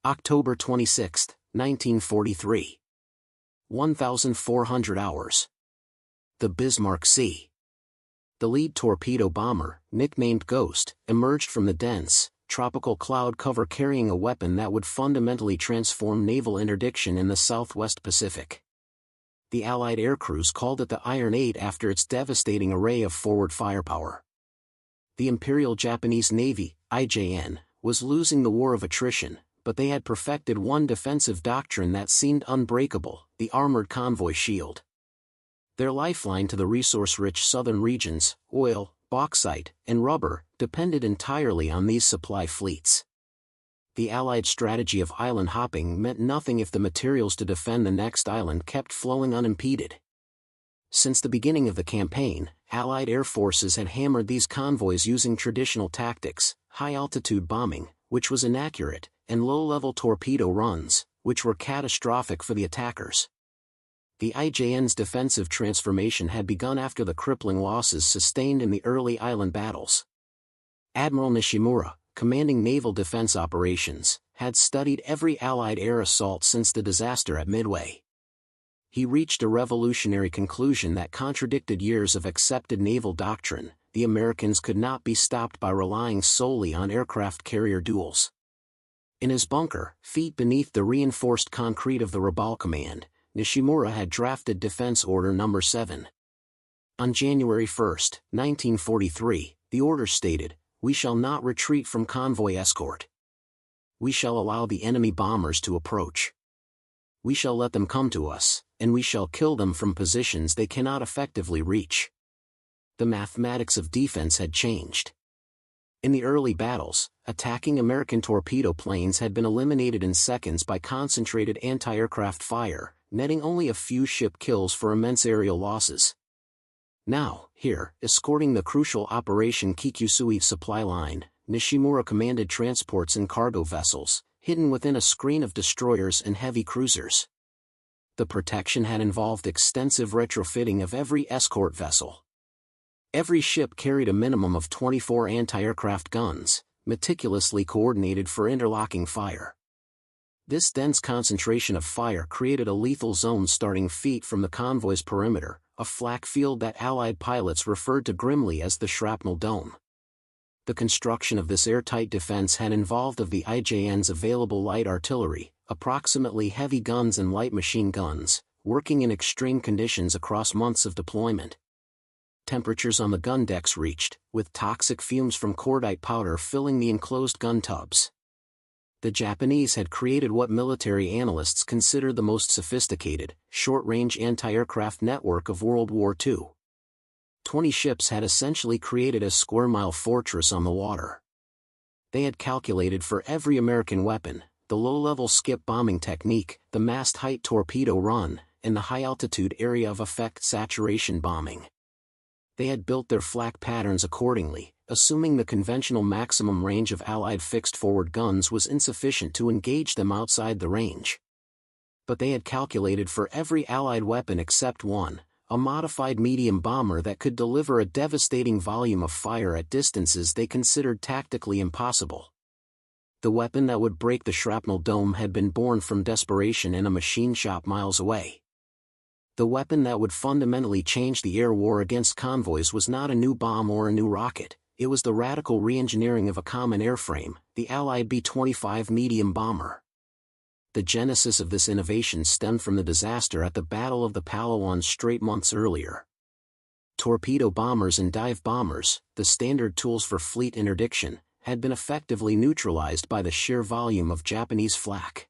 October 26, 1943. 1,400 hours. The Bismarck C. The lead torpedo bomber, nicknamed Ghost, emerged from the dense, tropical cloud cover carrying a weapon that would fundamentally transform naval interdiction in the Southwest Pacific. The Allied air crews called it the Iron 8 after its devastating array of forward firepower. The Imperial Japanese Navy, IJN, was losing the war of attrition, but they had perfected one defensive doctrine that seemed unbreakable: the armored convoy shield. Their lifeline to the resource-rich southern regions, oil, bauxite, and rubber, depended entirely on these supply fleets. The Allied strategy of island hopping meant nothing if the materials to defend the next island kept flowing unimpeded. Since the beginning of the campaign, Allied air forces had hammered these convoys using traditional tactics: high-altitude bombing, which was inaccurate, and low-level torpedo runs, which were catastrophic for the attackers. The IJN's defensive transformation had begun after the crippling losses sustained in the early island battles. Admiral Nishimura, commanding naval defense operations, had studied every Allied air assault since the disaster at Midway. He reached a revolutionary conclusion that contradicted years of accepted naval doctrine: the Americans could not be stopped by relying solely on aircraft carrier duels. In his bunker, feet beneath the reinforced concrete of the Rabaul Command, Nishimura had drafted Defense Order No. 7. On January 1, 1943, the order stated, "We shall not retreat from convoy escort. We shall allow the enemy bombers to approach. We shall let them come to us, and we shall kill them from positions they cannot effectively reach." The mathematics of defense had changed. In the early battles, attacking American torpedo planes had been eliminated in seconds by concentrated anti-aircraft fire, netting only a few ship kills for immense aerial losses. Now, here, escorting the crucial Operation Kikusui supply line, Nishimura commanded transports and cargo vessels, hidden within a screen of destroyers and heavy cruisers. The protection had involved extensive retrofitting of every escort vessel. Every ship carried a minimum of 24 anti-aircraft guns, meticulously coordinated for interlocking fire. This dense concentration of fire created a lethal zone starting feet from the convoy's perimeter, a flak field that Allied pilots referred to grimly as the Shrapnel Dome. The construction of this airtight defense had involved of the IJN's available light artillery, approximately heavy guns and light machine guns, working in extreme conditions across months of deployment. Temperatures on the gun decks reached, with toxic fumes from cordite powder filling the enclosed gun tubs. The Japanese had created what military analysts consider the most sophisticated, short-range anti-aircraft network of World War II. 20 ships had essentially created a square-mile fortress on the water. They had calculated for every American weapon, the low-level skip bombing technique, the mast-height torpedo run, and the high-altitude area of effect saturation bombing. They had built their flak patterns accordingly, assuming the conventional maximum range of Allied fixed-forward guns was insufficient to engage them outside the range. But they had calculated for every Allied weapon except one, a modified medium bomber that could deliver a devastating volume of fire at distances they considered tactically impossible. The weapon that would break the Shrapnel Dome had been born from desperation in a machine shop miles away. The weapon that would fundamentally change the air war against convoys was not a new bomb or a new rocket. It was the radical re-engineering of a common airframe, the Allied B-25 medium bomber. The genesis of this innovation stemmed from the disaster at the Battle of the Palawan Strait months earlier. Torpedo bombers and dive bombers, the standard tools for fleet interdiction, had been effectively neutralized by the sheer volume of Japanese flak.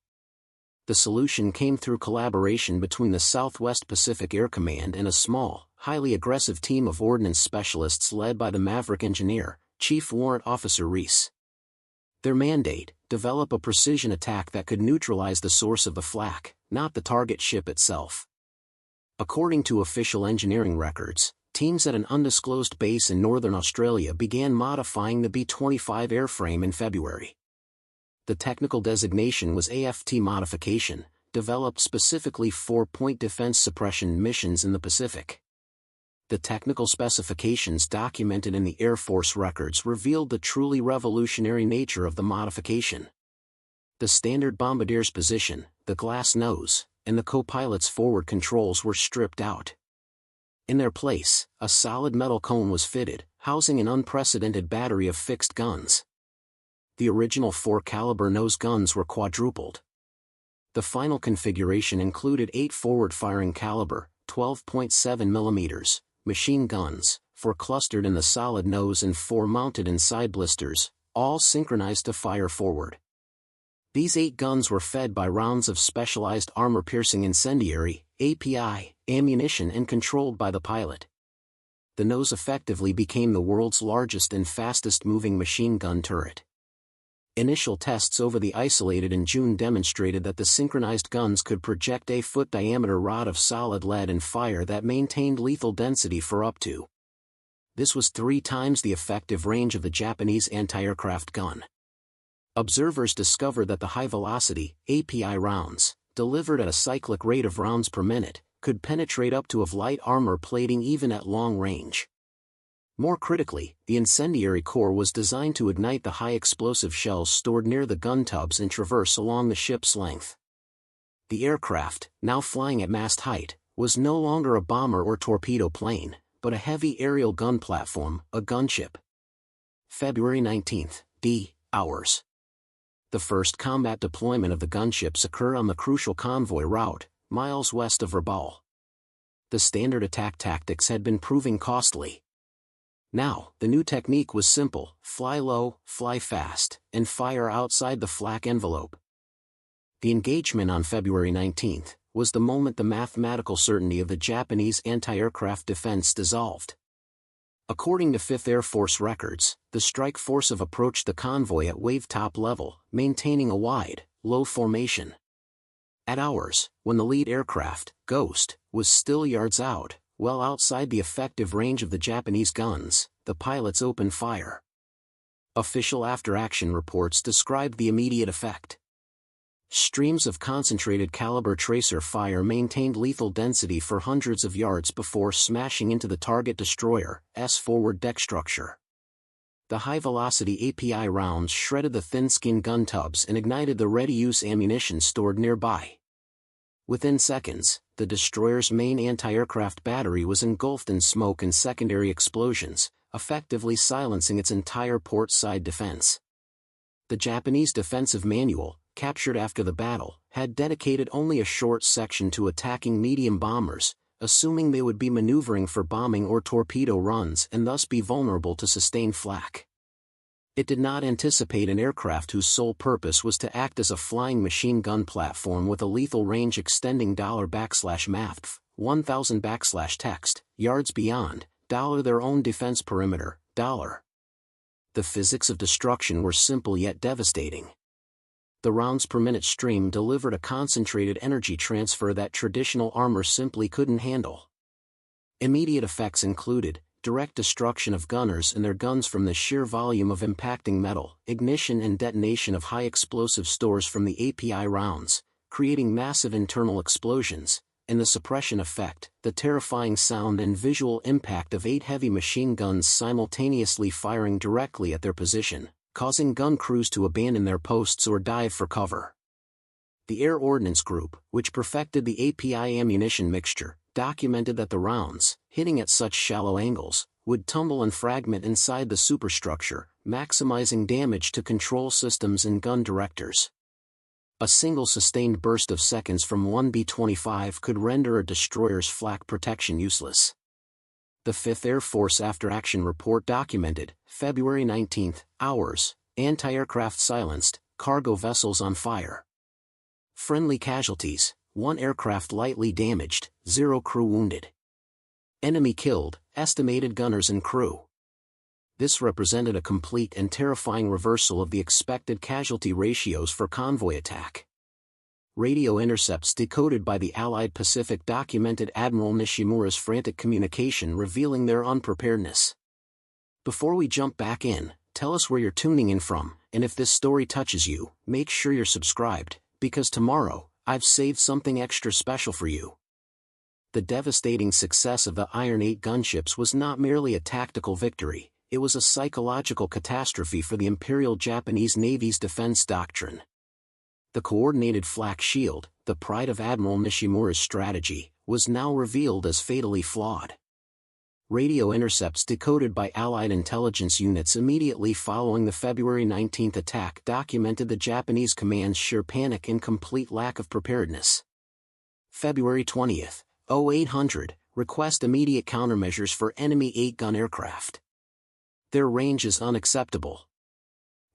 The solution came through collaboration between the Southwest Pacific Air Command and a small, highly aggressive team of ordnance specialists led by the maverick engineer, Chief Warrant Officer Reese. Their mandate: develop a precision attack that could neutralize the source of the flak, not the target ship itself. According to official engineering records, teams at an undisclosed base in northern Australia began modifying the B-25 airframe in February. The technical designation was AFT modification, developed specifically for point defense suppression missions in the Pacific. The technical specifications documented in the Air Force records revealed the truly revolutionary nature of the modification. The standard bombardier's position, the glass nose, and the co-pilot's forward controls were stripped out. In their place, a solid metal cone was fitted, housing an unprecedented battery of fixed guns. The original 4-caliber nose guns were quadrupled. The final configuration included 8 forward-firing caliber, 12.7 mm, machine guns, 4 clustered in the solid nose and 4 mounted in side blisters, all synchronized to fire forward. These 8 guns were fed by rounds of specialized armor-piercing incendiary, API, ammunition and controlled by the pilot. The nose effectively became the world's largest and fastest-moving machine gun turret. Initial tests over the isolated in June demonstrated that the synchronized guns could project a foot-diameter rod of solid lead and fire that maintained lethal density for up to. This was 3 times the effective range of the Japanese anti-aircraft gun. Observers discovered that the high-velocity, API rounds, delivered at a cyclic rate of rounds per minute, could penetrate up to of light armor plating even at long range. More critically, the incendiary core was designed to ignite the high-explosive shells stored near the gun tubs and traverse along the ship's length. The aircraft, now flying at mast height, was no longer a bomber or torpedo plane, but a heavy aerial gun platform, a gunship. February 19, d. hours. The first combat deployment of the gunships occurred on the crucial convoy route, miles west of Rabaul. The standard attack tactics had been proving costly. Now, the new technique was simple: fly low, fly fast, and fire outside the flak envelope. The engagement on February 19 was the moment the mathematical certainty of the Japanese anti-aircraft defense dissolved. According to 5th Air Force records, the strike force of approached the convoy at wave-top level, maintaining a wide, low formation. At hours, when the lead aircraft, Ghost, was still yards out, well outside the effective range of the Japanese guns, the pilots opened fire. Official after-action reports described the immediate effect. Streams of concentrated caliber tracer fire maintained lethal density for hundreds of yards before smashing into the target destroyer's forward deck structure. The high-velocity API rounds shredded the thin-skin gun tubs and ignited the ready-use ammunition stored nearby. Within seconds, the destroyer's main anti-aircraft battery was engulfed in smoke and secondary explosions, effectively silencing its entire port-side defense. The Japanese defensive manual, captured after the battle, had dedicated only a short section to attacking medium bombers, assuming they would be maneuvering for bombing or torpedo runs and thus be vulnerable to sustained flak. It did not anticipate an aircraft whose sole purpose was to act as a flying machine gun platform with a lethal range extending $/math 1000 \text yards beyond $their own defense perimeter $. The physics of destruction were simple yet devastating. The rounds per minute stream delivered a concentrated energy transfer that traditional armor simply couldn't handle. Immediate effects included direct destruction of gunners and their guns from the sheer volume of impacting metal, ignition and detonation of high explosive stores from the API rounds, creating massive internal explosions, and the suppression effect, the terrifying sound and visual impact of 8 heavy machine guns simultaneously firing directly at their position, causing gun crews to abandon their posts or dive for cover. The Air Ordnance Group, which perfected the API ammunition mixture, documented that the rounds, hitting at such shallow angles, would tumble and fragment inside the superstructure, maximizing damage to control systems and gun directors. A single sustained burst of seconds from one B-25 could render a destroyer's flak protection useless. The 5th Air Force after-action report documented, February 19, hours, anti-aircraft silenced, cargo vessels on fire. Friendly casualties, 1 aircraft lightly damaged, 0 crew wounded. Enemy killed, estimated gunners and crew. This represented a complete and terrifying reversal of the expected casualty ratios for convoy attack. Radio intercepts decoded by the Allied Pacific documented Admiral Nishimura's frantic communication revealing their unpreparedness. Before we jump back in, tell us where you're tuning in from, and if this story touches you, make sure you're subscribed, because tomorrow, I've saved something extra special for you. The devastating success of the Iron 8 gunships was not merely a tactical victory, it was a psychological catastrophe for the Imperial Japanese Navy's defense doctrine. The coordinated flak shield, the pride of Admiral Nishimura's strategy, was now revealed as fatally flawed. Radio intercepts decoded by Allied intelligence units immediately following the February 19 attack documented the Japanese command's sheer panic and complete lack of preparedness. February 20, 0800, request immediate countermeasures for enemy 8-gun aircraft. Their range is unacceptable.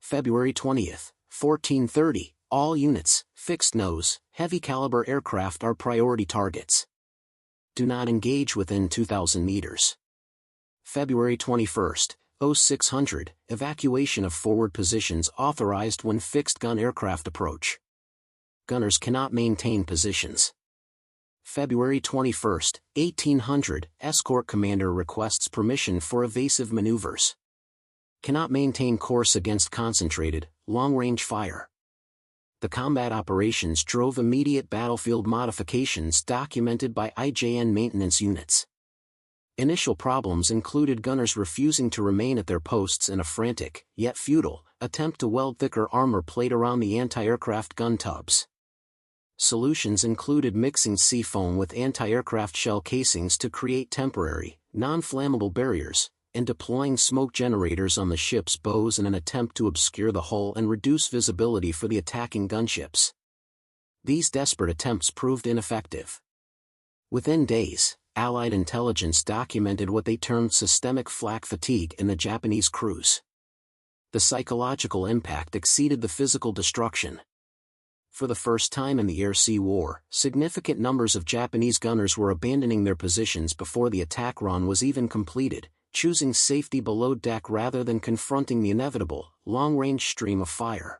February 20, 1430, all units, fixed-nose, heavy-caliber aircraft are priority targets. Do not engage within 2,000 meters. February 21, 0600, evacuation of forward positions authorized when fixed-gun aircraft approach. Gunners cannot maintain positions. February 21, 1800, escort commander requests permission for evasive maneuvers. Cannot maintain course against concentrated, long-range fire. The combat operations drove immediate battlefield modifications documented by IJN maintenance units. Initial problems included gunners refusing to remain at their posts in a frantic, yet futile, attempt to weld thicker armor plate around the anti-aircraft gun tubs. Solutions included mixing seafoam with anti-aircraft shell casings to create temporary, non-flammable barriers, and deploying smoke generators on the ship's bows in an attempt to obscure the hull and reduce visibility for the attacking gunships. These desperate attempts proved ineffective. Within days, Allied intelligence documented what they termed systemic flak fatigue in the Japanese crews. The psychological impact exceeded the physical destruction. For the first time in the air-sea war, significant numbers of Japanese gunners were abandoning their positions before the attack run was even completed, choosing safety below deck rather than confronting the inevitable, long-range stream of fire.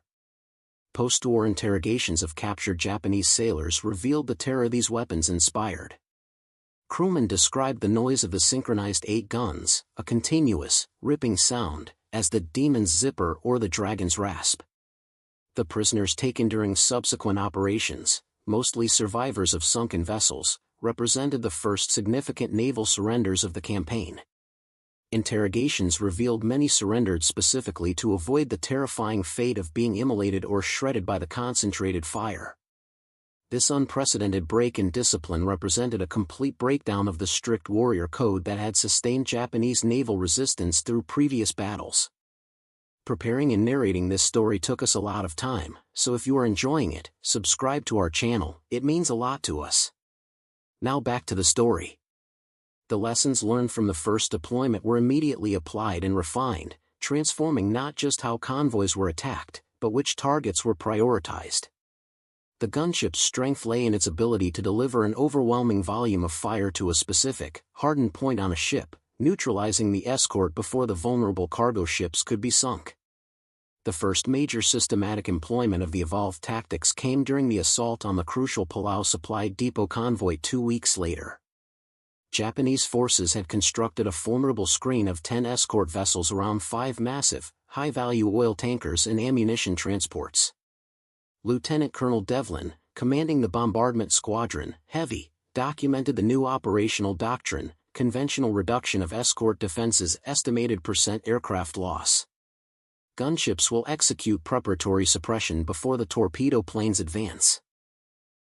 Post-war interrogations of captured Japanese sailors revealed the terror these weapons inspired. Crewmen described the noise of the synchronized 8 guns, a continuous, ripping sound, as the demon's zipper or the dragon's rasp. The prisoners taken during subsequent operations, mostly survivors of sunken vessels, represented the first significant naval surrenders of the campaign. Interrogations revealed many surrendered specifically to avoid the terrifying fate of being immolated or shredded by the concentrated fire. This unprecedented break in discipline represented a complete breakdown of the strict warrior code that had sustained Japanese naval resistance through previous battles. Preparing and narrating this story took us a lot of time, so if you are enjoying it, subscribe to our channel, it means a lot to us. Now back to the story. The lessons learned from the first deployment were immediately applied and refined, transforming not just how convoys were attacked, but which targets were prioritized. The gunship's strength lay in its ability to deliver an overwhelming volume of fire to a specific, hardened point on a ship, neutralizing the escort before the vulnerable cargo ships could be sunk. The first major systematic employment of the evolved tactics came during the assault on the crucial Palau Supply Depot convoy 2 weeks later. Japanese forces had constructed a formidable screen of 10 escort vessels around 5 massive, high-value oil tankers and ammunition transports. Lieutenant Colonel Devlin, commanding the Bombardment Squadron, Heavy, documented the new operational doctrine, conventional reduction of escort defenses estimated percent aircraft loss. Gunships will execute preparatory suppression before the torpedo planes advance.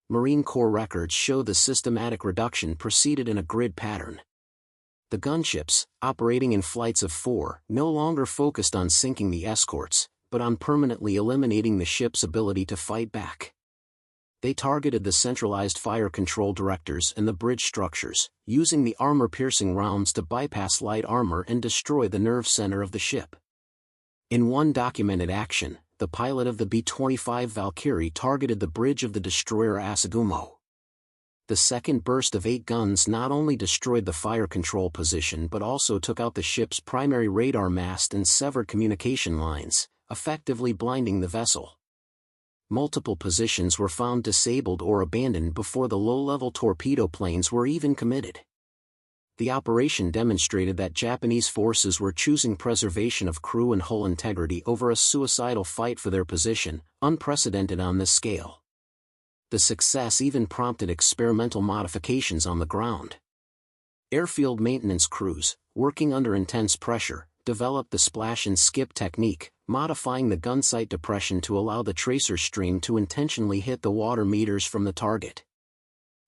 Marine Corps records show the systematic reduction proceeded in a grid pattern. The gunships, operating in flights of 4, no longer focused on sinking the escorts, but on permanently eliminating the ship's ability to fight back. They targeted the centralized fire control directors and the bridge structures, using the armor-piercing rounds to bypass light armor and destroy the nerve center of the ship. In one documented action, the pilot of the B-25 Valkyrie targeted the bridge of the destroyer Asagumo. The second burst of 8 guns not only destroyed the fire control position but also took out the ship's primary radar mast and severed communication lines, effectively blinding the vessel. Multiple positions were found disabled or abandoned before the low-level torpedo planes were even committed. The operation demonstrated that Japanese forces were choosing preservation of crew and hull integrity over a suicidal fight for their position, unprecedented on this scale. The success even prompted experimental modifications on the ground. Airfield maintenance crews, working under intense pressure, developed the splash and skip technique, modifying the gun sight depression to allow the tracer stream to intentionally hit the water meters from the target.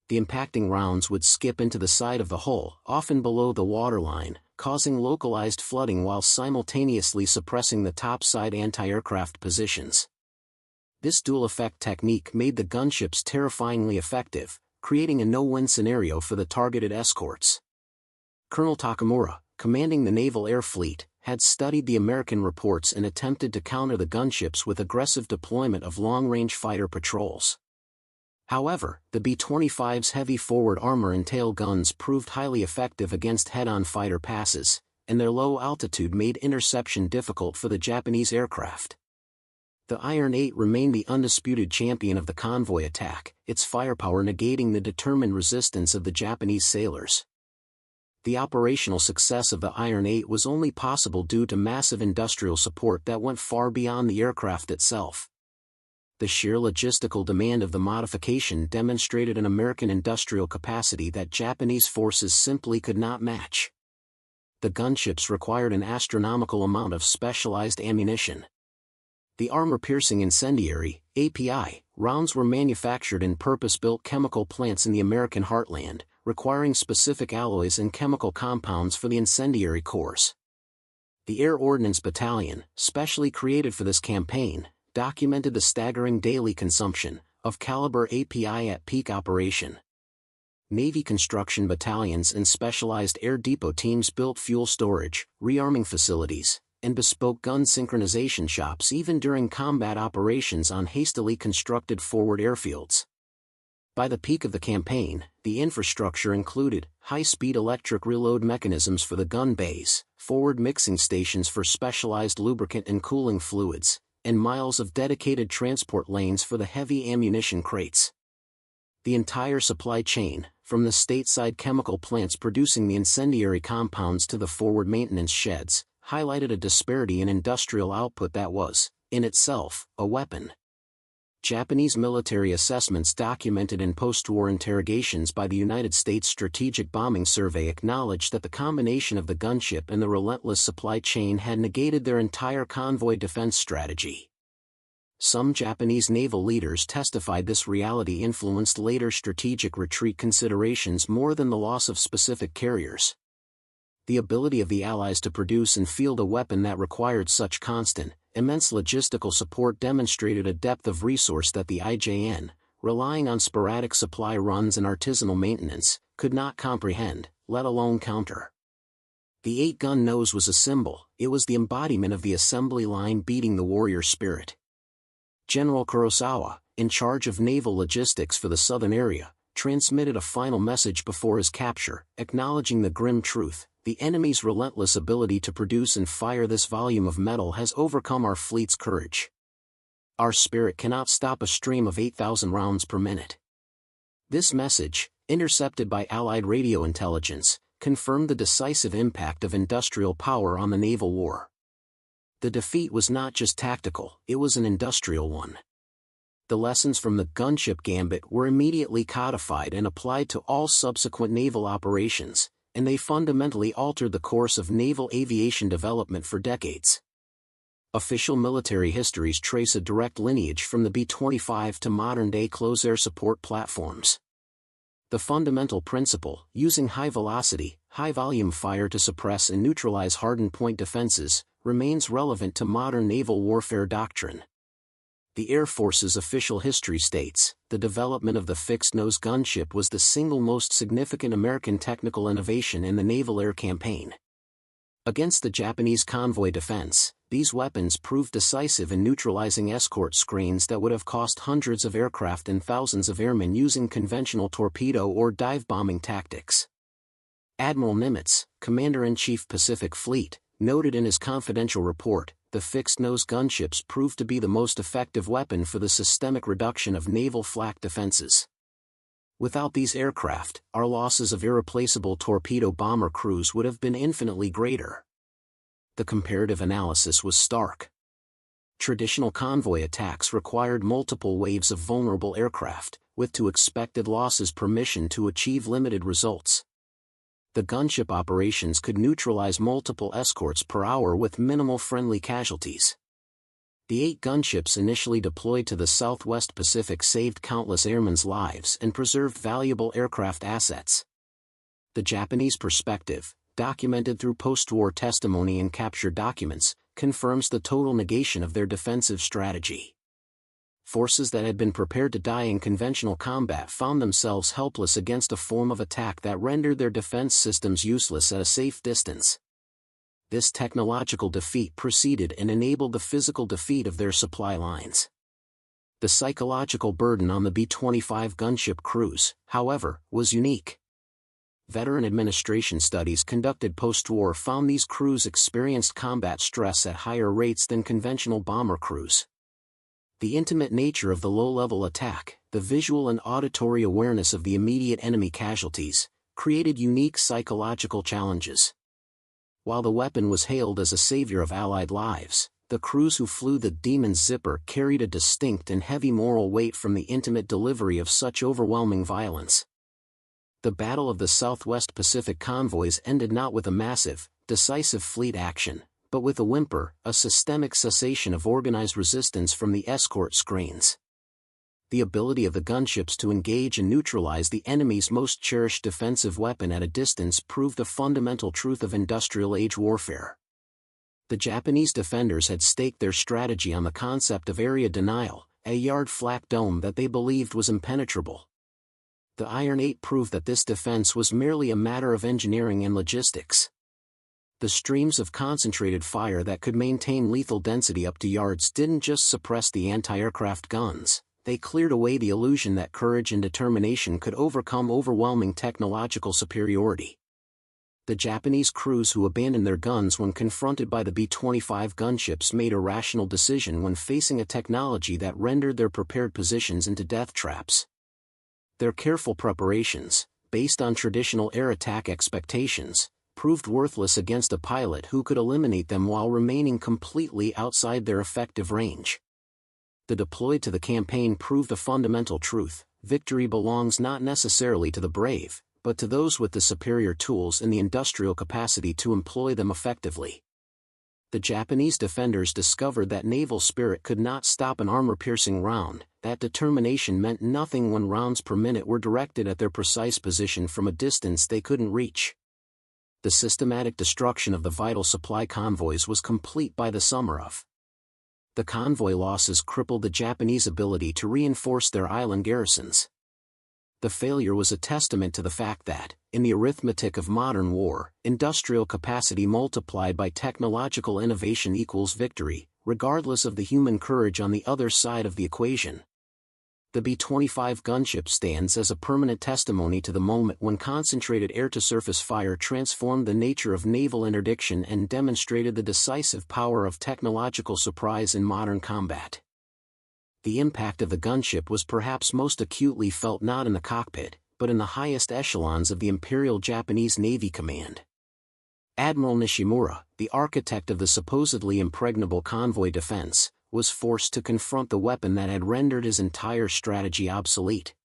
The impacting rounds would skip into the side of the hull, often below the waterline, causing localized flooding while simultaneously suppressing the topside anti-aircraft positions. This dual-effect technique made the gunships terrifyingly effective, creating a no-win scenario for the targeted escorts. Colonel Takamura, commanding the Naval Air Fleet, had studied the American reports and attempted to counter the gunships with aggressive deployment of long-range fighter patrols. However, the B-25's heavy forward armor and tail guns proved highly effective against head-on fighter passes, and their low altitude made interception difficult for the Japanese aircraft. The Iron 8 remained the undisputed champion of the convoy attack, its firepower negating the determined resistance of the Japanese sailors. The operational success of the Iron 8 was only possible due to massive industrial support that went far beyond the aircraft itself. The sheer logistical demand of the modification demonstrated an American industrial capacity that Japanese forces simply could not match. The gunships required an astronomical amount of specialized ammunition. The armor-piercing incendiary, API, rounds were manufactured in purpose-built chemical plants in the American heartland, requiring specific alloys and chemical compounds for the incendiary cores. The Air Ordnance Battalion, specially created for this campaign, documented the staggering daily consumption of caliber API at peak operation. Navy construction battalions and specialized air depot teams built fuel storage, rearming facilities, and bespoke gun synchronization shops even during combat operations on hastily constructed forward airfields. By the peak of the campaign, the infrastructure included high-speed electric reload mechanisms for the gun bays, forward mixing stations for specialized lubricant and cooling fluids, and miles of dedicated transport lanes for the heavy ammunition crates. The entire supply chain, from the stateside chemical plants producing the incendiary compounds to the forward maintenance sheds, highlighted a disparity in industrial output that was, in itself, a weapon. Japanese military assessments documented in post-war interrogations by the United States Strategic Bombing Survey acknowledged that the combination of the gunship and the relentless supply chain had negated their entire convoy defense strategy. Some Japanese naval leaders testified this reality influenced later strategic retreat considerations more than the loss of specific carriers. The ability of the Allies to produce and field a weapon that required such constant, immense logistical support demonstrated a depth of resource that the IJN, relying on sporadic supply runs and artisanal maintenance, could not comprehend, let alone counter. The 8-gun nose was a symbol, it was the embodiment of the assembly line beating the warrior spirit. General Kurosawa, in charge of naval logistics for the southern area, transmitted a final message before his capture, acknowledging the grim truth: the enemy's relentless ability to produce and fire this volume of metal has overcome our fleet's courage. Our spirit cannot stop a stream of 8,000 rounds per minute. This message, intercepted by Allied radio intelligence, confirmed the decisive impact of industrial power on the naval war. The defeat was not just tactical, it was an industrial one. The lessons from the gunship gambit were immediately codified and applied to all subsequent naval operations, and they fundamentally altered the course of naval aviation development for decades. Official military histories trace a direct lineage from the B-25 to modern-day close-air support platforms. The fundamental principle, using high-velocity, high-volume fire to suppress and neutralize hardened point defenses, remains relevant to modern naval warfare doctrine. The Air Force's official history states, the development of the fixed-nose gunship was the single most significant American technical innovation in the naval air campaign. Against the Japanese convoy defense, these weapons proved decisive in neutralizing escort screens that would have cost hundreds of aircraft and thousands of airmen using conventional torpedo or dive bombing tactics. Admiral Nimitz, Commander-in-Chief Pacific Fleet, noted in his confidential report, the fixed-nose gunships proved to be the most effective weapon for the systemic reduction of naval flak defenses. Without these aircraft, our losses of irreplaceable torpedo bomber crews would have been infinitely greater. The comparative analysis was stark. Traditional convoy attacks required multiple waves of vulnerable aircraft, with two expected losses per mission to achieve limited results. The gunship operations could neutralize multiple escorts per hour with minimal friendly casualties. The 8 gunships initially deployed to the Southwest Pacific saved countless airmen's lives and preserved valuable aircraft assets. The Japanese perspective, documented through post-war testimony and captured documents, confirms the total negation of their defensive strategy. Forces that had been prepared to die in conventional combat found themselves helpless against a form of attack that rendered their defense systems useless at a safe distance. This technological defeat preceded and enabled the physical defeat of their supply lines. The psychological burden on the B-25 gunship crews, however, was unique. Veteran administration studies conducted post-war found these crews experienced combat stress at higher rates than conventional bomber crews. The intimate nature of the low-level attack, the visual and auditory awareness of the immediate enemy casualties, created unique psychological challenges. While the weapon was hailed as a savior of Allied lives, the crews who flew the Demon's Zipper carried a distinct and heavy moral weight from the intimate delivery of such overwhelming violence. The Battle of the Southwest Pacific convoys ended not with a massive, decisive fleet action, but with a whimper, a systemic cessation of organized resistance from the escort screens. The ability of the gunships to engage and neutralize the enemy's most cherished defensive weapon at a distance proved a fundamental truth of industrial-age warfare. The Japanese defenders had staked their strategy on the concept of area denial, a yard-flak dome that they believed was impenetrable. The Iron 8 proved that this defense was merely a matter of engineering and logistics. The streams of concentrated fire that could maintain lethal density up to yards didn't just suppress the anti-aircraft guns, they cleared away the illusion that courage and determination could overcome overwhelming technological superiority. The Japanese crews who abandoned their guns when confronted by the B-25 gunships made a rational decision when facing a technology that rendered their prepared positions into death traps. Their careful preparations, based on traditional air attack expectations, proved worthless against a pilot who could eliminate them while remaining completely outside their effective range. The deployed to the campaign proved a fundamental truth: victory belongs not necessarily to the brave, but to those with the superior tools and the industrial capacity to employ them effectively. The Japanese defenders discovered that naval spirit could not stop an armor-piercing round, that determination meant nothing when rounds per minute were directed at their precise position from a distance they couldn't reach. The systematic destruction of the vital supply convoys was complete by the summer of. The convoy losses crippled the Japanese ability to reinforce their island garrisons. The failure was a testament to the fact that, in the arithmetic of modern war, industrial capacity multiplied by technological innovation equals victory, regardless of the human courage on the other side of the equation. The B-25 gunship stands as a permanent testimony to the moment when concentrated air-to-surface fire transformed the nature of naval interdiction and demonstrated the decisive power of technological surprise in modern combat. The impact of the gunship was perhaps most acutely felt not in the cockpit, but in the highest echelons of the Imperial Japanese Navy Command. Admiral Nishimura, the architect of the supposedly impregnable convoy defense, was forced to confront the weapon that had rendered his entire strategy obsolete.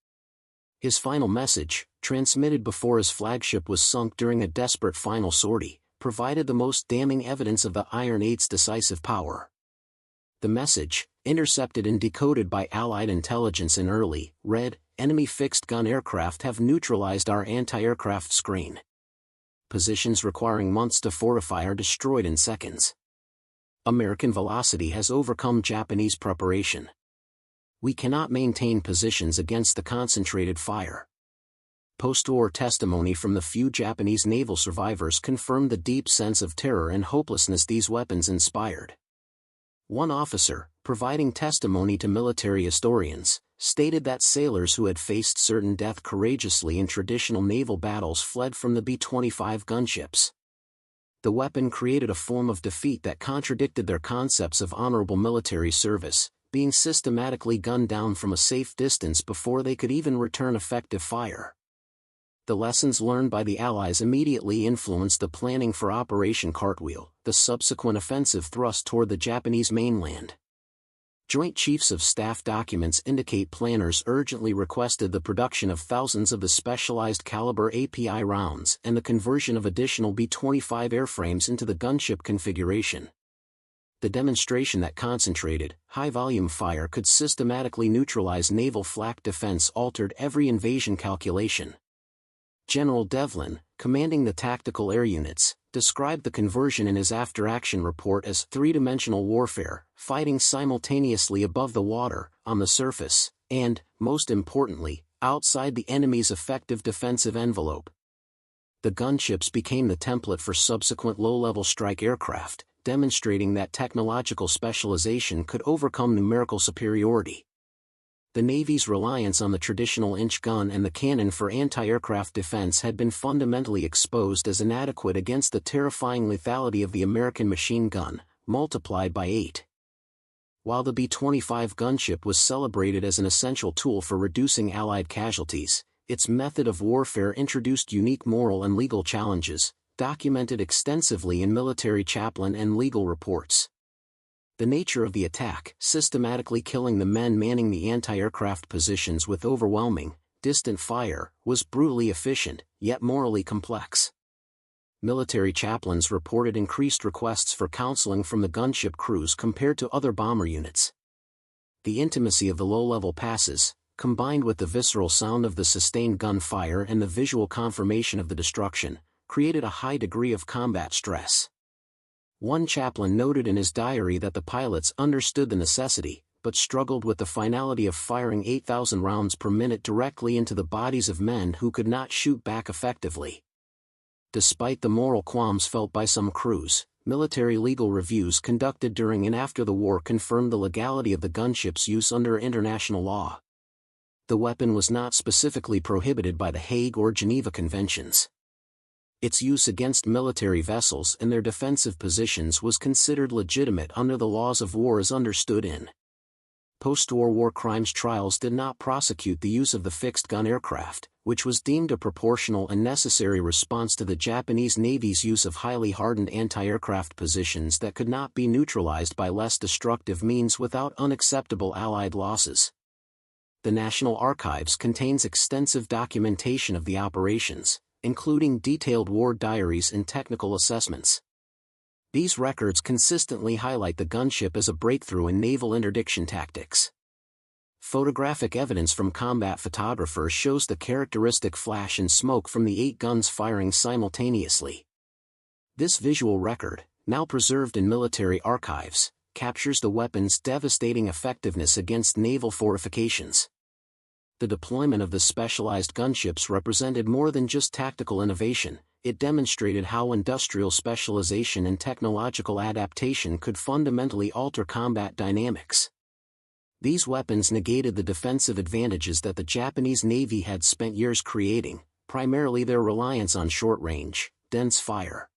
His final message, transmitted before his flagship was sunk during a desperate final sortie, provided the most damning evidence of the Iron 8's decisive power. The message, intercepted and decoded by Allied intelligence in early, read, "Enemy fixed-gun aircraft have neutralized our anti-aircraft screen. Positions requiring months to fortify are destroyed in seconds. American velocity has overcome Japanese preparation. We cannot maintain positions against the concentrated fire." Post-war testimony from the few Japanese naval survivors confirmed the deep sense of terror and hopelessness these weapons inspired. One officer, providing testimony to military historians, stated that sailors who had faced certain death courageously in traditional naval battles fled from the B-25 gunships. The weapon created a form of defeat that contradicted their concepts of honorable military service, being systematically gunned down from a safe distance before they could even return effective fire. The lessons learned by the Allies immediately influenced the planning for Operation Cartwheel, the subsequent offensive thrust toward the Japanese mainland. Joint Chiefs of Staff documents indicate planners urgently requested the production of thousands of the specialized caliber API rounds and the conversion of additional B-25 airframes into the gunship configuration. The demonstration that concentrated, high-volume fire could systematically neutralize naval flak defense altered every invasion calculation. General Devlin, commanding the tactical air units, described the conversion in his after-action report as three-dimensional warfare, fighting simultaneously above the water, on the surface, and, most importantly, outside the enemy's effective defensive envelope. The gunships became the template for subsequent low-level strike aircraft, demonstrating that technological specialization could overcome numerical superiority. The Navy's reliance on the traditional inch gun and the cannon for anti-aircraft defense had been fundamentally exposed as inadequate against the terrifying lethality of the American machine gun, multiplied by 8. While the B-25 gunship was celebrated as an essential tool for reducing Allied casualties, its method of warfare introduced unique moral and legal challenges, documented extensively in military chaplain and legal reports. The nature of the attack, systematically killing the men manning the anti-aircraft positions with overwhelming, distant fire, was brutally efficient, yet morally complex. Military chaplains reported increased requests for counseling from the gunship crews compared to other bomber units. The intimacy of the low-level passes, combined with the visceral sound of the sustained gunfire and the visual confirmation of the destruction, created a high degree of combat stress. One chaplain noted in his diary that the pilots understood the necessity, but struggled with the finality of firing 8,000 rounds per minute directly into the bodies of men who could not shoot back effectively. Despite the moral qualms felt by some crews, military legal reviews conducted during and after the war confirmed the legality of the gunship's use under international law. The weapon was not specifically prohibited by the Hague or Geneva Conventions. Its use against military vessels and their defensive positions was considered legitimate under the laws of war as understood in. Post-war war crimes trials did not prosecute the use of the fixed-gun aircraft, which was deemed a proportional and necessary response to the Japanese Navy's use of highly hardened anti-aircraft positions that could not be neutralized by less destructive means without unacceptable Allied losses. The National Archives contains extensive documentation of the operations, including detailed war diaries and technical assessments. These records consistently highlight the gunship as a breakthrough in naval interdiction tactics. Photographic evidence from combat photographers shows the characteristic flash and smoke from the 8 guns firing simultaneously. This visual record, now preserved in military archives, captures the weapon's devastating effectiveness against naval fortifications. The deployment of the specialized gunships represented more than just tactical innovation, it demonstrated how industrial specialization and technological adaptation could fundamentally alter combat dynamics. These weapons negated the defensive advantages that the Japanese Navy had spent years creating, primarily their reliance on short-range, dense fire.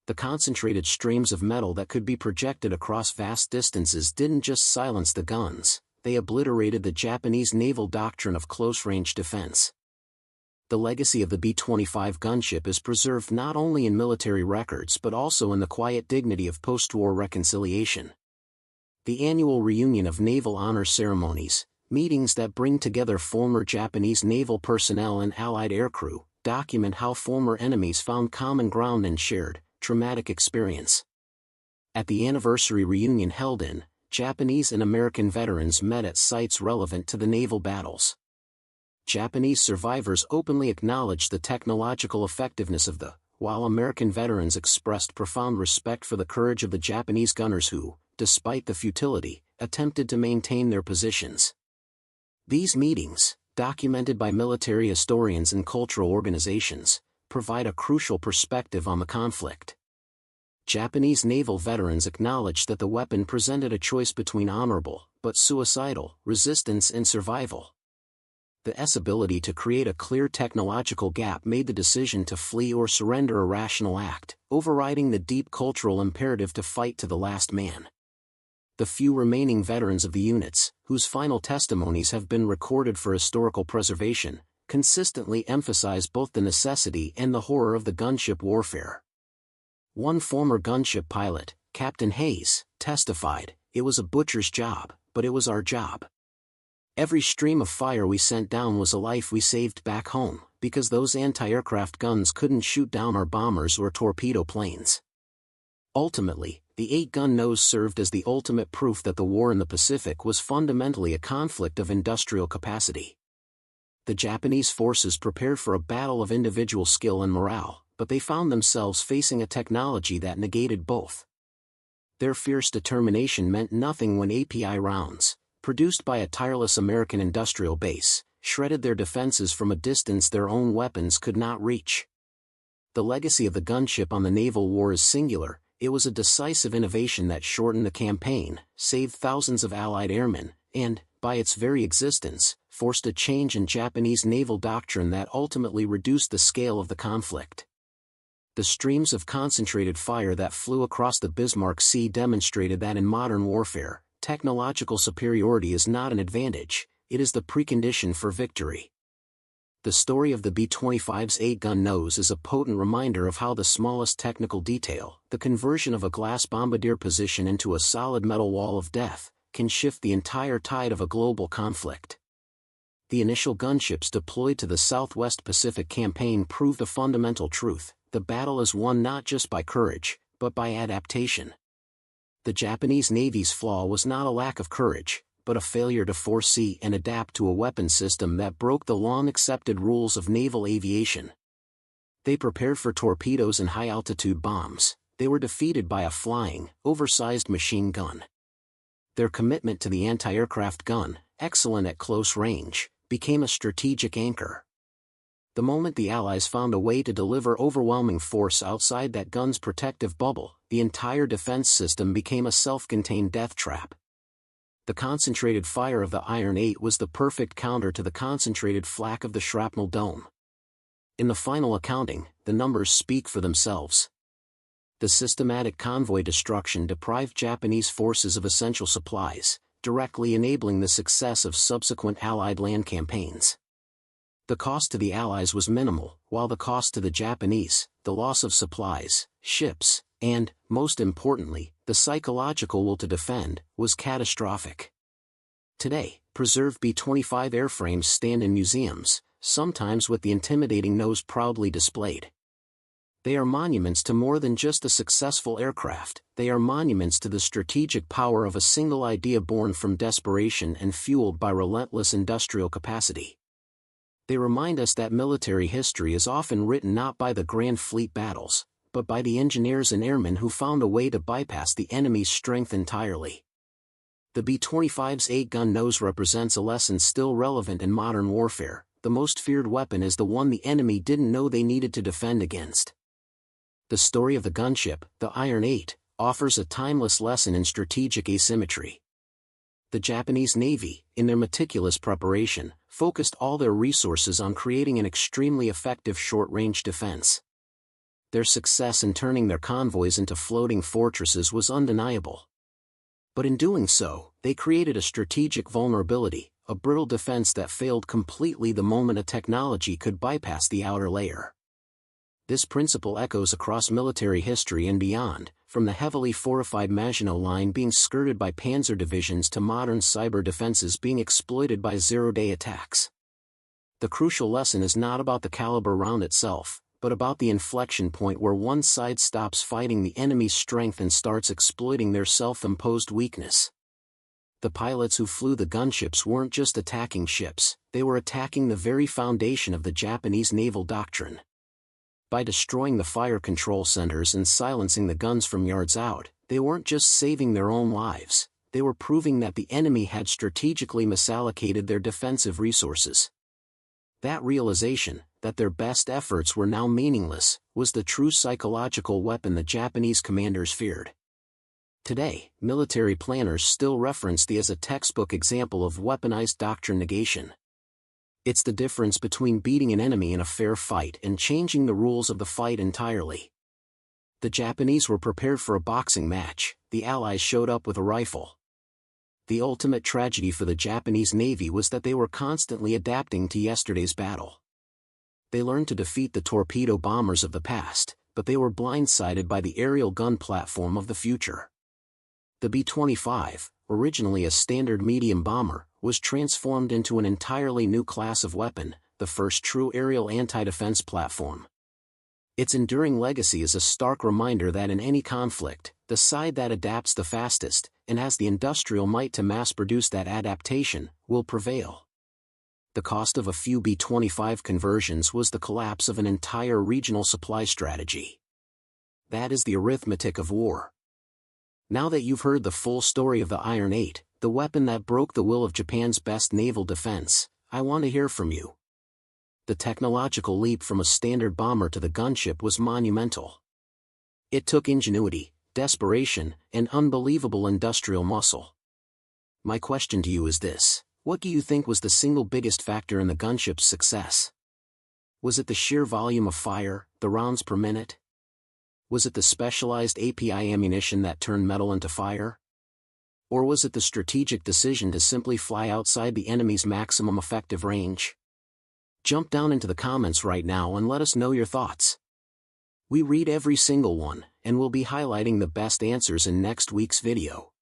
The concentrated streams of metal that could be projected across vast distances didn't just silence the guns, they obliterated the Japanese naval doctrine of close-range defense. The legacy of the B-25 gunship is preserved not only in military records but also in the quiet dignity of post-war reconciliation. The annual reunion of naval honor ceremonies, meetings that bring together former Japanese naval personnel and Allied aircrew, document how former enemies found common ground and shared, traumatic experience. At the anniversary reunion held in, Japanese and American veterans met at sites relevant to the naval battles. Japanese survivors openly acknowledged the technological effectiveness of while American veterans expressed profound respect for the courage of the Japanese gunners who, despite the futility, attempted to maintain their positions. These meetings, documented by military historians and cultural organizations, provide a crucial perspective on the conflict. Japanese naval veterans acknowledged that the weapon presented a choice between honorable, but suicidal, resistance and survival. The S ability to create a clear technological gap made the decision to flee or surrender a rational act, overriding the deep cultural imperative to fight to the last man. The few remaining veterans of the units, whose final testimonies have been recorded for historical preservation, consistently emphasize both the necessity and the horror of the gunship warfare. One former gunship pilot, Captain Hayes, testified, "It was a butcher's job, but it was our job. Every stream of fire we sent down was a life we saved back home, because those anti-aircraft guns couldn't shoot down our bombers or torpedo planes. Ultimately, the 8-gun nose served as the ultimate proof that the war in the Pacific was fundamentally a conflict of industrial capacity. The Japanese forces prepared for a battle of individual skill and morale, but they found themselves facing a technology that negated both. Their fierce determination meant nothing when API rounds, produced by a tireless American industrial base, shredded their defenses from a distance their own weapons could not reach. The legacy of the gunship on the naval war is singular. It was a decisive innovation that shortened the campaign, saved thousands of Allied airmen, and, by its very existence, forced a change in Japanese naval doctrine that ultimately reduced the scale of the conflict. The streams of concentrated fire that flew across the Bismarck Sea demonstrated that in modern warfare, technological superiority is not an advantage, it is the precondition for victory. The story of the B-25's 8-gun nose is a potent reminder of how the smallest technical detail, the conversion of a glass bombardier position into a solid metal wall of death, can shift the entire tide of a global conflict. The initial gunships deployed to the Southwest Pacific campaign proved a fundamental truth: the battle is won not just by courage, but by adaptation. The Japanese Navy's flaw was not a lack of courage, but a failure to foresee and adapt to a weapon system that broke the long-accepted rules of naval aviation. They prepared for torpedoes and high-altitude bombs. They were defeated by a flying, oversized machine gun. Their commitment to the anti-aircraft gun, excellent at close range, became a strategic anchor. The moment the Allies found a way to deliver overwhelming force outside that gun's protective bubble, the entire defense system became a self-contained death trap. The concentrated fire of the Iron 8 was the perfect counter to the concentrated flak of the Shrapnel Dome. In the final accounting, the numbers speak for themselves. The systematic convoy destruction deprived Japanese forces of essential supplies, directly enabling the success of subsequent Allied land campaigns. The cost to the Allies was minimal, while the cost to the Japanese, the loss of supplies, ships, and, most importantly, the psychological will to defend, was catastrophic. Today, preserved B-25 airframes stand in museums, sometimes with the intimidating nose proudly displayed. They are monuments to more than just a successful aircraft, they are monuments to the strategic power of a single idea born from desperation and fueled by relentless industrial capacity. They remind us that military history is often written not by the grand fleet battles, but by the engineers and airmen who found a way to bypass the enemy's strength entirely. The B-25's 8-gun nose represents a lesson still relevant in modern warfare: the most feared weapon is the one the enemy didn't know they needed to defend against. The story of the gunship, the Iron 8, offers a timeless lesson in strategic asymmetry. The Japanese Navy, in their meticulous preparation, focused all their resources on creating an extremely effective short-range defense. Their success in turning their convoys into floating fortresses was undeniable. But in doing so, they created a strategic vulnerability, a brittle defense that failed completely the moment a technology could bypass the outer layer. This principle echoes across military history and beyond, from the heavily fortified Maginot Line being skirted by panzer divisions to modern cyber defenses being exploited by zero-day attacks. The crucial lesson is not about the caliber round itself, but about the inflection point where one side stops fighting the enemy's strength and starts exploiting their self-imposed weakness. The pilots who flew the gunships weren't just attacking ships, they were attacking the very foundation of the Japanese naval doctrine. By destroying the fire control centers and silencing the guns from yards out, they weren't just saving their own lives, they were proving that the enemy had strategically misallocated their defensive resources. That realization, that their best efforts were now meaningless, was the true psychological weapon the Japanese commanders feared. Today, military planners still reference the as a textbook example of weaponized doctrine negation. It's the difference between beating an enemy in a fair fight and changing the rules of the fight entirely. The Japanese were prepared for a boxing match, the Allies showed up with a rifle. The ultimate tragedy for the Japanese Navy was that they were constantly adapting to yesterday's battle. They learned to defeat the torpedo bombers of the past, but they were blindsided by the aerial gun platform of the future. The B-25, originally a standard medium bomber, was transformed into an entirely new class of weapon, the first true aerial anti-defense platform. Its enduring legacy is a stark reminder that in any conflict, the side that adapts the fastest, and has the industrial might to mass-produce that adaptation, will prevail. The cost of a few B-25 conversions was the collapse of an entire regional supply strategy. That is the arithmetic of war. Now that you've heard the full story of the Iron 8, the weapon that broke the will of Japan's best naval defense, I want to hear from you. The technological leap from a standard bomber to the gunship was monumental. It took ingenuity, desperation, and unbelievable industrial muscle. My question to you is this: what do you think was the single biggest factor in the gunship's success? Was it the sheer volume of fire, the rounds per minute? Was it the specialized API ammunition that turned metal into fire? Or was it the strategic decision to simply fly outside the enemy's maximum effective range? Jump down into the comments right now and let us know your thoughts. We read every single one, and we'll be highlighting the best answers in next week's video.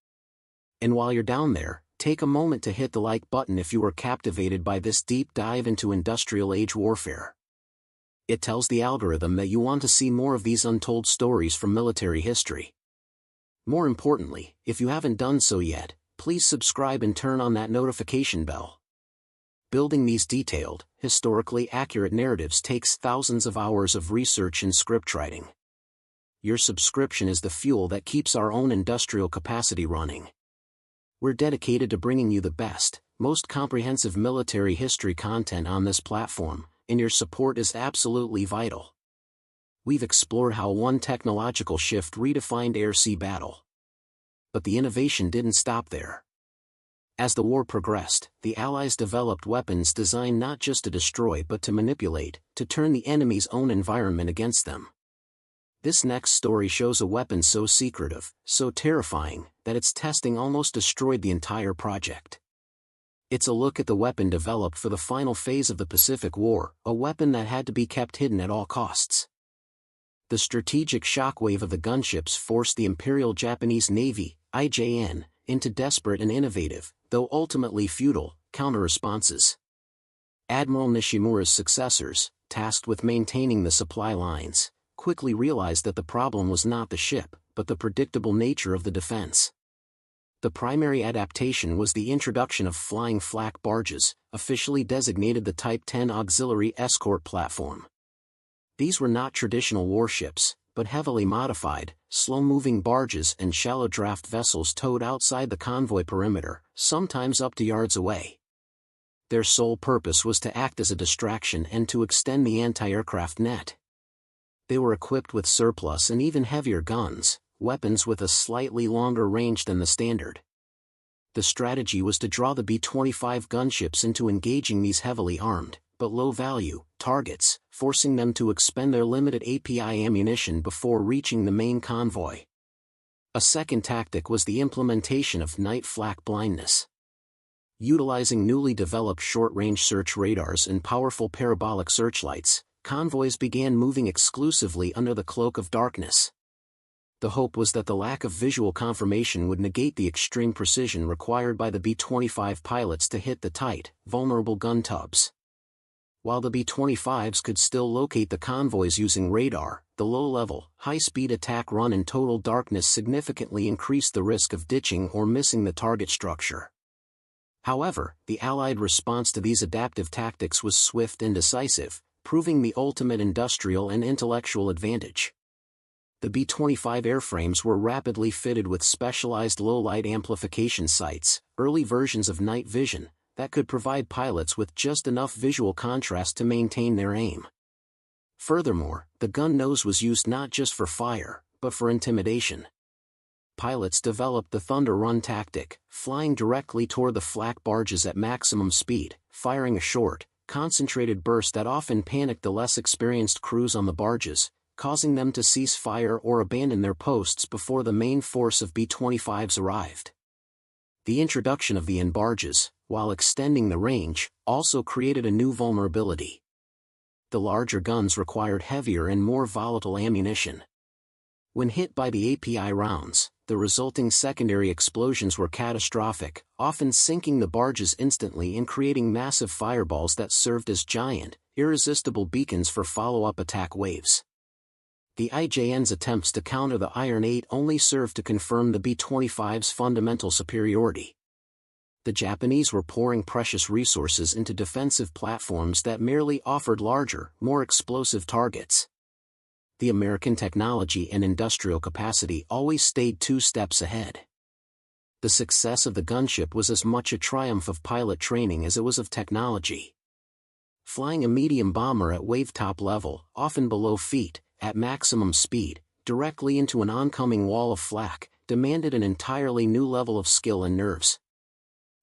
And while you're down there, take a moment to hit the like button if you were captivated by this deep dive into industrial age warfare. It tells the algorithm that you want to see more of these untold stories from military history. More importantly, if you haven't done so yet, please subscribe and turn on that notification bell. Building these detailed, historically accurate narratives takes thousands of hours of research and script writing. Your subscription is the fuel that keeps our own industrial capacity running. We're dedicated to bringing you the best, most comprehensive military history content on this platform, and your support is absolutely vital. We've explored how one technological shift redefined air-sea battle. But the innovation didn't stop there. As the war progressed, the Allies developed weapons designed not just to destroy but to manipulate, to turn the enemy's own environment against them. This next story shows a weapon so secretive, so terrifying, that its testing almost destroyed the entire project. It's a look at the weapon developed for the final phase of the Pacific War, a weapon that had to be kept hidden at all costs. The strategic shockwave of the gunships forced the Imperial Japanese Navy, IJN, into desperate and innovative, though ultimately futile, counter-responses. Admiral Nishimura's successors, tasked with maintaining the supply lines, quickly realized that the problem was not the ship, but the predictable nature of the defense. The primary adaptation was the introduction of flying flak barges, officially designated the Type 10 Auxiliary Escort Platform. These were not traditional warships, but heavily modified, slow-moving barges and shallow-draft vessels towed outside the convoy perimeter, sometimes up to yards away. Their sole purpose was to act as a distraction and to extend the anti-aircraft net. They were equipped with surplus and even heavier guns, weapons with a slightly longer range than the standard. The strategy was to draw the B-25 gunships into engaging these heavily armed, but low-value, targets, forcing them to expend their limited API ammunition before reaching the main convoy. A second tactic was the implementation of night flak blindness. Utilizing newly developed short-range search radars and powerful parabolic searchlights, convoys began moving exclusively under the cloak of darkness. The hope was that the lack of visual confirmation would negate the extreme precision required by the B-25 pilots to hit the tight, vulnerable gun tubs. While the B-25s could still locate the convoys using radar, the low-level, high-speed attack run in total darkness significantly increased the risk of ditching or missing the target structure. However, the Allied response to these adaptive tactics was swift and decisive, proving the ultimate industrial and intellectual advantage. The B-25 airframes were rapidly fitted with specialized low-light amplification sights, early versions of night vision, that could provide pilots with just enough visual contrast to maintain their aim. Furthermore, the gun nose was used not just for fire, but for intimidation. Pilots developed the Thunder Run tactic, flying directly toward the flak barges at maximum speed, firing a short, concentrated burst that often panicked the less experienced crews on the barges, causing them to cease fire or abandon their posts before the main force of B-25s arrived. The introduction of the in-barges, while extending the range, also created a new vulnerability. The larger guns required heavier and more volatile ammunition. When hit by the API rounds, the resulting secondary explosions were catastrophic, often sinking the barges instantly and creating massive fireballs that served as giant, irresistible beacons for follow-up attack waves. The IJN's attempts to counter the Iron 8 only served to confirm the B-25's fundamental superiority. The Japanese were pouring precious resources into defensive platforms that merely offered larger, more explosive targets. The American technology and industrial capacity always stayed 2 steps ahead. The success of the gunship was as much a triumph of pilot training as it was of technology. Flying a medium bomber at wave-top level, often below feet, at maximum speed, directly into an oncoming wall of flak, demanded an entirely new level of skill and nerves.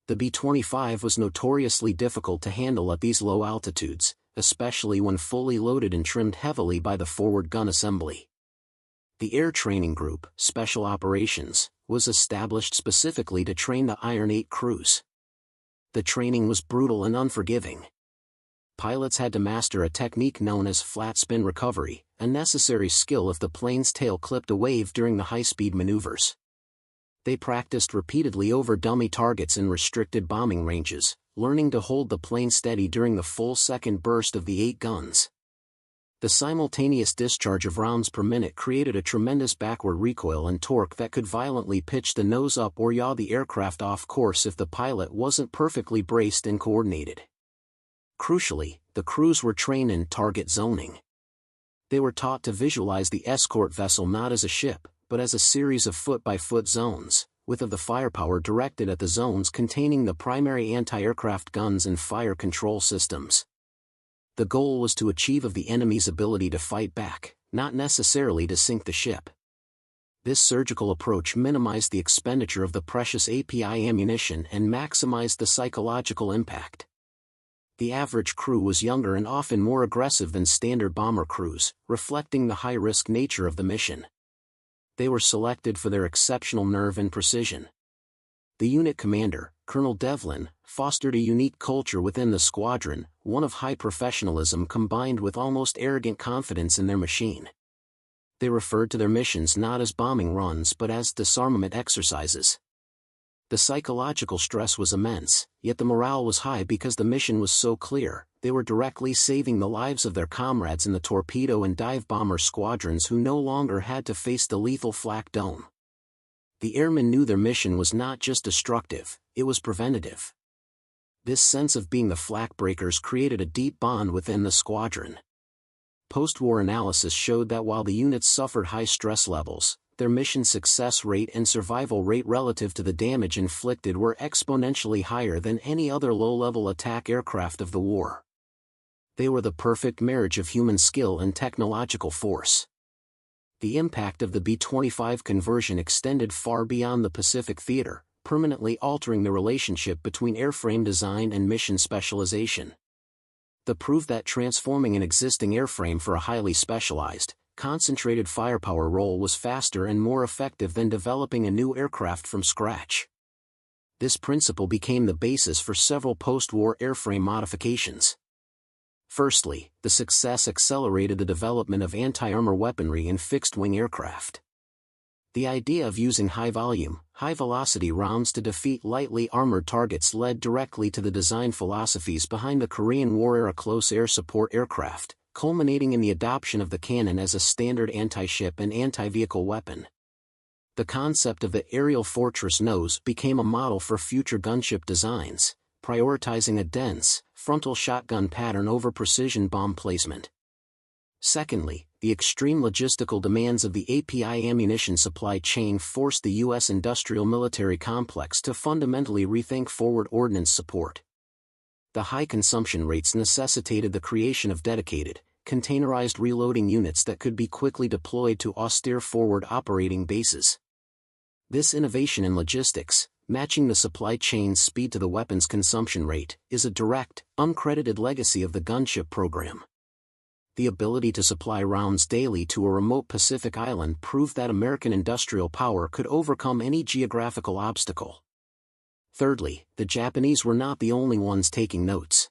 The B-25 was notoriously difficult to handle at these low altitudes, especially when fully loaded and trimmed heavily by the forward gun assembly. The Air Training Group, Special Operations, was established specifically to train the Iron 8 crews. The training was brutal and unforgiving. Pilots had to master a technique known as flat spin recovery, a necessary skill if the plane's tail clipped a wave during the high-speed maneuvers. They practiced repeatedly over dummy targets in restricted bombing ranges, learning to hold the plane steady during the full second burst of the 8 guns. The simultaneous discharge of rounds per minute created a tremendous backward recoil and torque that could violently pitch the nose up or yaw the aircraft off course if the pilot wasn't perfectly braced and coordinated. Crucially, the crews were trained in target zoning. They were taught to visualize the escort vessel not as a ship, but as a series of foot-by-foot zones, with of the firepower directed at the zones containing the primary anti-aircraft guns and fire control systems. The goal was to achieve of the enemy's ability to fight back, not necessarily to sink the ship. This surgical approach minimized the expenditure of the precious API ammunition and maximized the psychological impact. The average crew was younger and often more aggressive than standard bomber crews, reflecting the high-risk nature of the mission. They were selected for their exceptional nerve and precision. The unit commander, Colonel Devlin, fostered a unique culture within the squadron, one of high professionalism combined with almost arrogant confidence in their machine. They referred to their missions not as bombing runs but as disarmament exercises. The psychological stress was immense, yet the morale was high because the mission was so clear. They were directly saving the lives of their comrades in the torpedo and dive bomber squadrons who no longer had to face the lethal flak dome. The airmen knew their mission was not just destructive, it was preventative. This sense of being the flak breakers created a deep bond within the squadron. Post-war analysis showed that while the units suffered high stress levels, their mission success rate and survival rate relative to the damage inflicted were exponentially higher than any other low-level attack aircraft of the war. They were the perfect marriage of human skill and technological force. The impact of the B-25 conversion extended far beyond the Pacific theater, permanently altering the relationship between airframe design and mission specialization. The proof that transforming an existing airframe for a highly specialized, concentrated firepower role was faster and more effective than developing a new aircraft from scratch. This principle became the basis for several post-war airframe modifications. Firstly, the success accelerated the development of anti-armor weaponry in fixed-wing aircraft. The idea of using high-volume, high-velocity rounds to defeat lightly armored targets led directly to the design philosophies behind the Korean War-era close air support aircraft, culminating in the adoption of the cannon as a standard anti-ship and anti-vehicle weapon. The concept of the aerial fortress nose became a model for future gunship designs, prioritizing a dense, frontal shotgun pattern over precision bomb placement. Secondly, the extreme logistical demands of the API ammunition supply chain forced the U.S. industrial-military complex to fundamentally rethink forward ordnance support. The high consumption rates necessitated the creation of dedicated, containerized reloading units that could be quickly deployed to austere forward operating bases. This innovation in logistics, matching the supply chain's speed to the weapon's consumption rate, is a direct, uncredited legacy of the gunship program. The ability to supply rounds daily to a remote Pacific island proved that American industrial power could overcome any geographical obstacle. Thirdly, the Japanese were not the only ones taking notes.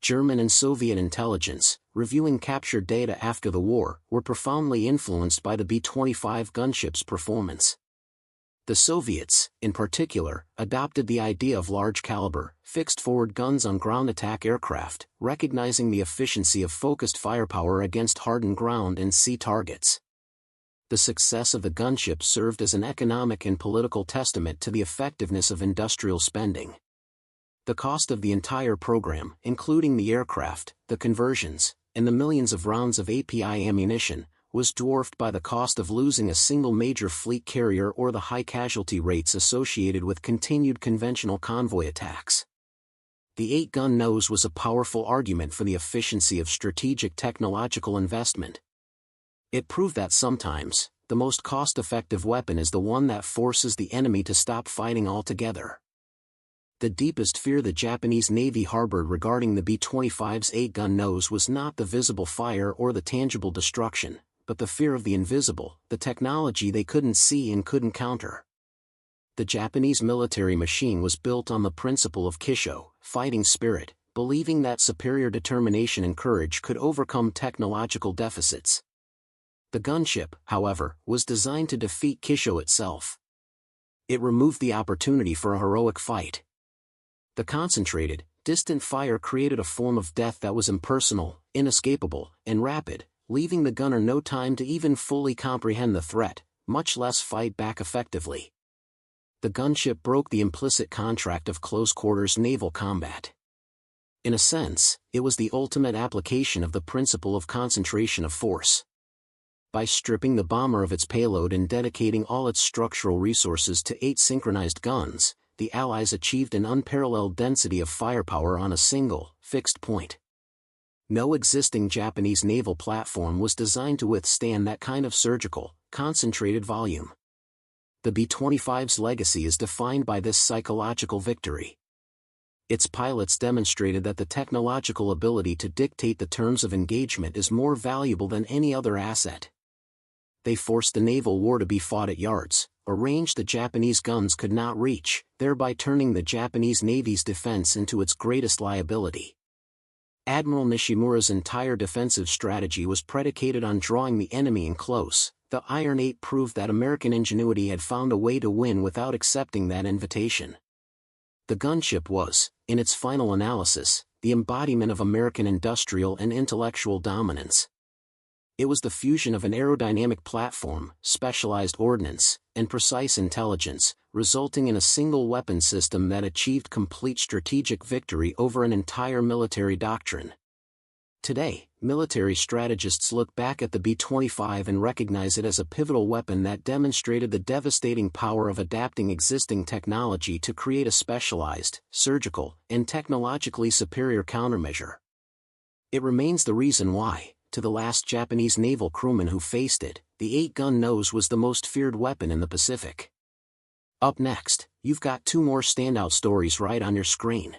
German and Soviet intelligence, reviewing captured data after the war, were profoundly influenced by the B-25 gunship's performance. The Soviets, in particular, adopted the idea of large-caliber, fixed-forward guns on ground attack aircraft, recognizing the efficiency of focused firepower against hardened ground and sea targets. The success of the gunship served as an economic and political testament to the effectiveness of industrial spending. The cost of the entire program, including the aircraft, the conversions, and the millions of rounds of API ammunition, was dwarfed by the cost of losing a single major fleet carrier or the high casualty rates associated with continued conventional convoy attacks. The 8-gun nose was a powerful argument for the efficiency of strategic technological investment. It proved that sometimes, the most cost-effective weapon is the one that forces the enemy to stop fighting altogether. The deepest fear the Japanese Navy harbored regarding the B-25's 8-gun nose was not the visible fire or the tangible destruction, but the fear of the invisible, the technology they couldn't see and couldn't counter. The Japanese military machine was built on the principle of Kisho, fighting spirit, believing that superior determination and courage could overcome technological deficits. The gunship, however, was designed to defeat Kisho itself. It removed the opportunity for a heroic fight. The concentrated, distant fire created a form of death that was impersonal, inescapable, and rapid, leaving the gunner no time to even fully comprehend the threat, much less fight back effectively. The gunship broke the implicit contract of close-quarters naval combat. In a sense, it was the ultimate application of the principle of concentration of force. By stripping the bomber of its payload and dedicating all its structural resources to 8 synchronized guns, the Allies achieved an unparalleled density of firepower on a single, fixed point. No existing Japanese naval platform was designed to withstand that kind of surgical, concentrated volume. The B-25's legacy is defined by this psychological victory. Its pilots demonstrated that the technological ability to dictate the terms of engagement is more valuable than any other asset. They forced the naval war to be fought at yards, a range the Japanese guns could not reach, thereby turning the Japanese Navy's defense into its greatest liability. Admiral Nishimura's entire defensive strategy was predicated on drawing the enemy in close. The Iron 8 proved that American ingenuity had found a way to win without accepting that invitation. The gunship was, in its final analysis, the embodiment of American industrial and intellectual dominance. It was the fusion of an aerodynamic platform, specialized ordnance, and precise intelligence, resulting in a single weapon system that achieved complete strategic victory over an entire military doctrine. Today, military strategists look back at the B-25 and recognize it as a pivotal weapon that demonstrated the devastating power of adapting existing technology to create a specialized, surgical, and technologically superior countermeasure. It remains the reason why, to the last Japanese naval crewman who faced it, the 8-gun nose was the most feared weapon in the Pacific. Up next, you've got 2 more standout stories right on your screen.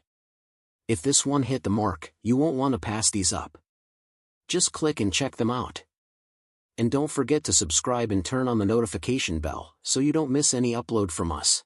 If this one hit the mark, you won't want to pass these up. Just click and check them out. And don't forget to subscribe and turn on the notification bell so you don't miss any upload from us.